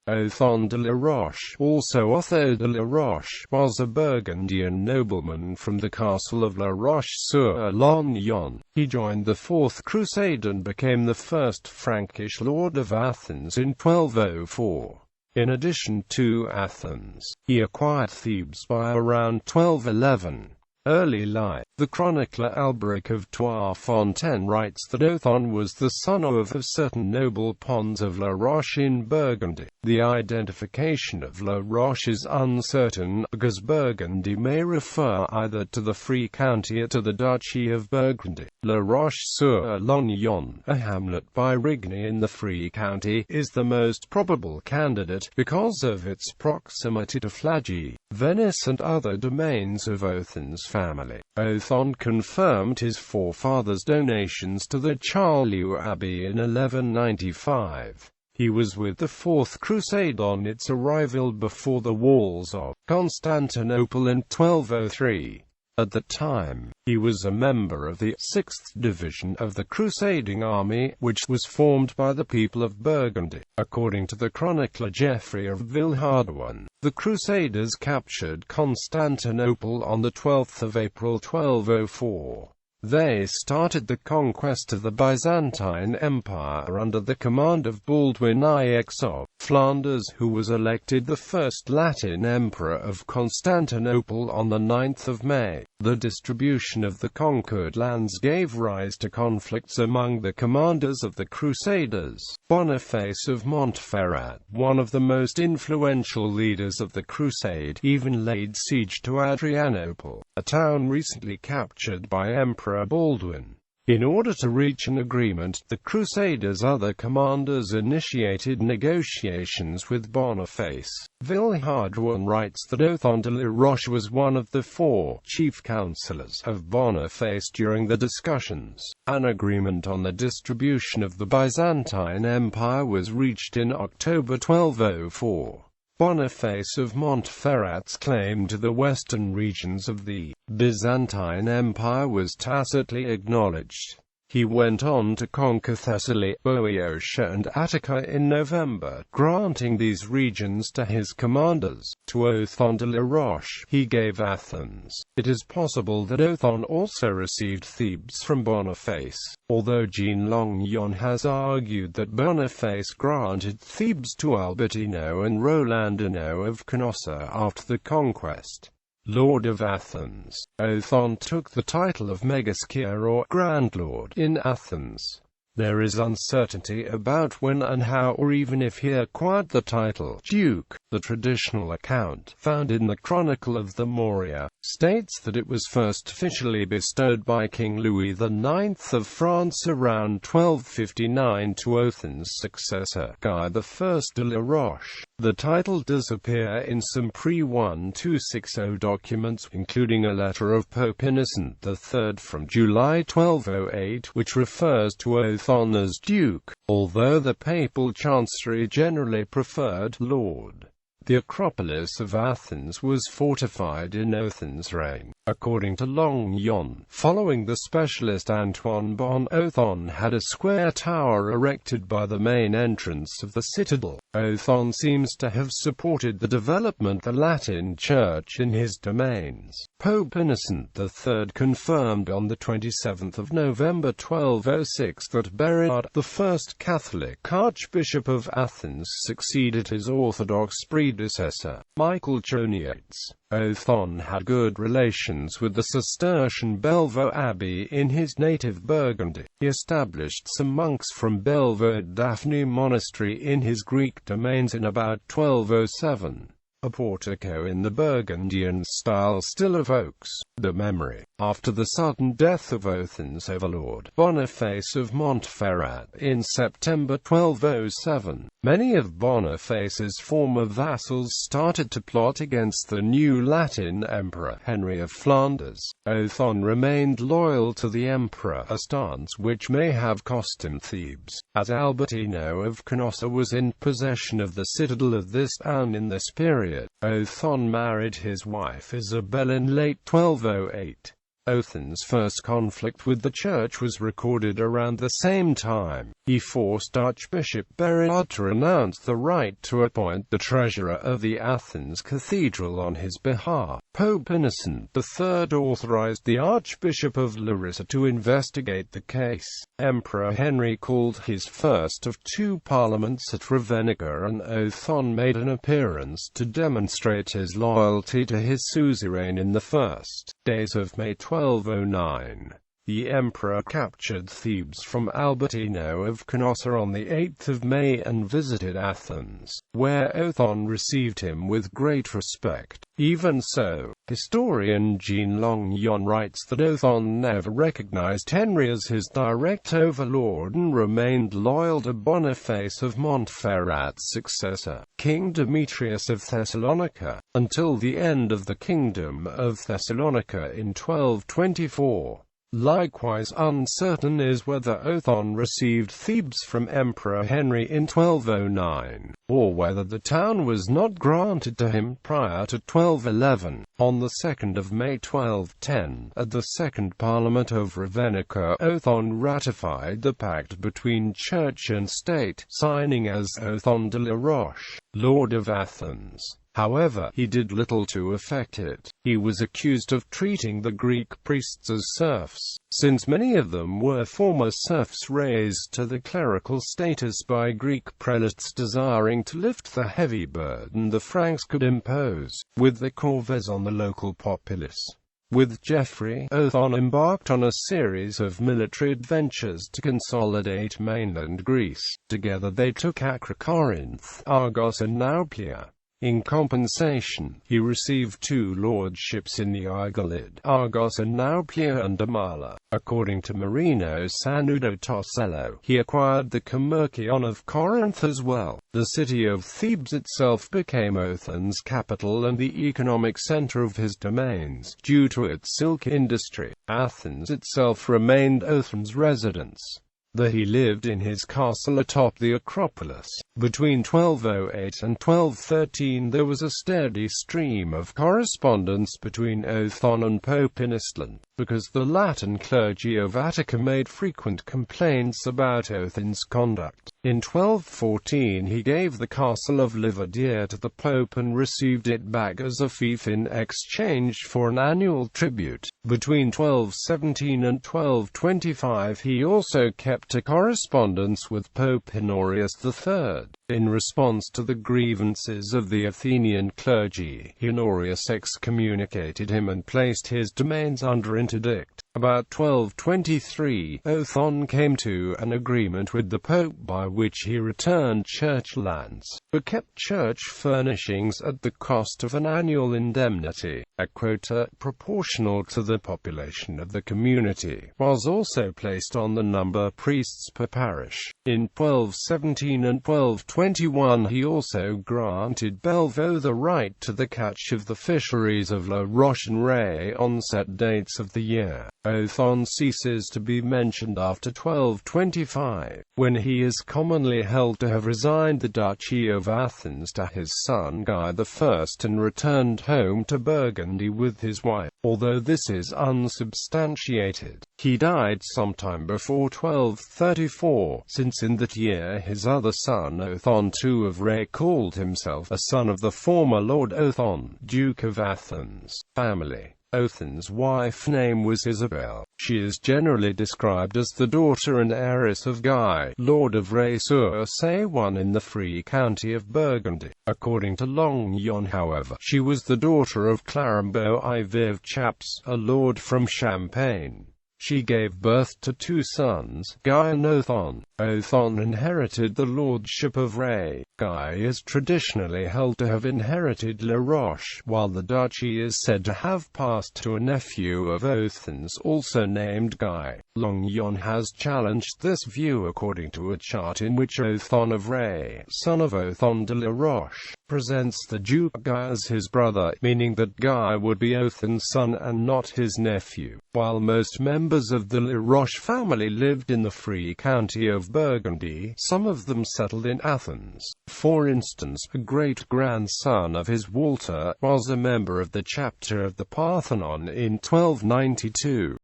Othon de la Roche, also Otho de la Roche, was a Burgundian nobleman from the castle of La Roche-sur-l'Ognon. He joined the Fourth Crusade and became the first Frankish Lord of Athens in 1204. In addition to Athens, he acquired Thebes by around 1211. Early life. The chronicler Alberic of Trois-Fontaines writes that Othon was the son of certain noble pons of La Roche in Burgundy. The identification of La Roche is uncertain, because Burgundy may refer either to the Free County or to the Duchy of Burgundy. La Roche-sur-l'Ognon, a hamlet by Rigny in the Free County, is the most probable candidate, because of its proximity to Flagey, Venice and other domains of Othon's family. Othon confirmed his forefathers' donations to the Charlieu Abbey in 1195. He was with the Fourth Crusade on its arrival before the walls of Constantinople in 1203. At the time, he was a member of the 6th Division of the Crusading Army, which was formed by the people of Burgundy. According to the chronicler Geoffrey of Villehardouin, the Crusaders captured Constantinople on the 12th of April 1204. They started the conquest of the Byzantine Empire under the command of Baldwin IX of Flanders, who was elected the first Latin emperor of Constantinople on the 9th of May. The distribution of the conquered lands gave rise to conflicts among the commanders of the Crusaders. Boniface of Montferrat, one of the most influential leaders of the Crusade, even laid siege to Adrianople, a town recently captured by Emperor Baldwin. In order to reach an agreement, the Crusaders' other commanders initiated negotiations with Boniface. Villehardouin writes that Othon de la Roche was one of the 4 chief counselors of Boniface during the discussions. An agreement on the distribution of the Byzantine Empire was reached in October 1204. Boniface of Montferrat's claim to the western regions of the Byzantine Empire was tacitly acknowledged. He went on to conquer Thessaly, Boeotia and Attica in November, granting these regions to his commanders. To Othon de la Roche, he gave Athens. It is possible that Othon also received Thebes from Boniface, although Jean Longyon has argued that Boniface granted Thebes to Albertino and Rolandino of Canossa after the conquest. Lord of Athens. Othon took the title of Megaskia or Grand Lord in Athens. There is uncertainty about when and how or even if he acquired the title Duke. The traditional account, found in the Chronicle of the Morea, states that it was first officially bestowed by King Louis IX of France around 1259 to Othon's successor, Guy I de la Roche. The title does appear in some pre-1260 documents, including a letter of Pope Innocent III from July 1208, which refers to Othon as Duke, although the papal chancery generally preferred Lord. The Acropolis of Athens was fortified in Othon's reign. According to Longyon, following the specialist Antoine Bon, Othon had a square tower erected by the main entrance of the citadel. Othon seems to have supported the development of the Latin Church in his domains. Pope Innocent III confirmed on the 27th of November 1206 that Bernard, the first Catholic Archbishop of Athens, succeeded his Orthodox predecessor, Michael Choniates. Othon had good relations with the Cistercian Bellevaux Abbey in his native Burgundy. He established some monks from Bellevaux at Daphne Monastery in his Greek domains in about 1207. A portico in the Burgundian style still evokes the memory, after the sudden death of Othon's overlord, Boniface of Montferrat, in September 1207. Many of Boniface's former vassals started to plot against the new Latin emperor, Henry of Flanders. Othon remained loyal to the emperor, a stance which may have cost him Thebes, as Albertino of Canossa was in possession of the citadel of this town in this period. Othon married his wife Isabel in late 1208. Othon's first conflict with the church was recorded around the same time. He forced Archbishop Berard to renounce the right to appoint the treasurer of the Athens cathedral on his behalf. Pope Innocent III authorized the Archbishop of Larissa to investigate the case. Emperor Henry called his first of two parliaments at Ravenna, and Othon made an appearance to demonstrate his loyalty to his suzerain in the first days of May 1209. The emperor captured Thebes from Albertino of Canossa on the 8th of May and visited Athens, where Othon received him with great respect. Even so, historian Jean-Longyon writes that Othon never recognized Henry as his direct overlord and remained loyal to Boniface of Montferrat's successor, King Demetrius of Thessalonica, until the end of the Kingdom of Thessalonica in 1224. Likewise uncertain is whether Othon received Thebes from Emperor Henry in 1209, or whether the town was not granted to him prior to 1211. On the 2nd of May 1210, at the Second Parliament of Ravenna, Othon ratified the pact between church and state, signing as Othon de la Roche, Lord of Athens. However, he did little to effect it. He was accused of treating the Greek priests as serfs, since many of them were former serfs raised to the clerical status by Greek prelates desiring to lift the heavy burden the Franks could impose, with the corvées on the local populace. With Geoffrey, Othon embarked on a series of military adventures to consolidate mainland Greece. Together they took Acre, Corinth, Argos and Nauplia. In compensation, he received two lordships in the Argolid, Argos and Nauplia under Mala. According to Marino Sanudo Tosello, he acquired the Commercion of Corinth as well. The city of Thebes itself became Othon's capital and the economic center of his domains, due to its silk industry. Athens itself remained Othon's residence. Though he lived in his castle atop the Acropolis. Between 1208 and 1213 there was a steady stream of correspondence between Othon and Pope Innocent, because the Latin clergy of Attica made frequent complaints about Othon's conduct. In 1214 he gave the castle of Livadia to the Pope and received it back as a fief in exchange for an annual tribute. Between 1217 and 1225 he also kept a correspondence with Pope Honorius III. In response to the grievances of the Athenian clergy, Honorius excommunicated him and placed his domains under interdict. About 1223, Othon came to an agreement with the Pope by which he returned church lands, but kept church furnishings at the cost of an annual indemnity. A quota, proportional to the population of the community, was also placed on the number of priests per parish. In 1217 and 1221 he also granted Bellevaux the right to the catch of the fisheries of La Roche-sur-l'Ognon on set dates of the year. Othon ceases to be mentioned after 1225, when he is commonly held to have resigned the Duchy of Athens to his son Guy I and returned home to Burgundy with his wife, although this is unsubstantiated. He died sometime before 1234, since in that year his other son Othon II of Ray called himself a son of the former Lord Othon, Duke of Athens. Family. Othon's wife's name was Isabel. She is generally described as the daughter and heiress of Guy, Lord of Roche-sur-l'Ognon in the Free County of Burgundy. According to Longyon, however, she was the daughter of Clarambeau I Vive Chaps, a lord from Champagne. She gave birth to two sons, Guy and Othon. Othon inherited the lordship of Ray. Guy is traditionally held to have inherited La Roche, while the duchy is said to have passed to a nephew of Othon's also named Guy. Longyon has challenged this view according to a chart in which Othon of Ray, son of Othon de la Roche, presents the Duke Guy as his brother, meaning that Guy would be Othon's son and not his nephew. While most members of the La Roche family lived in the Free County of Burgundy, some of them settled in Athens. For instance, a great-grandson of his, Walter, was a member of the chapter of the Parthenon in 1292.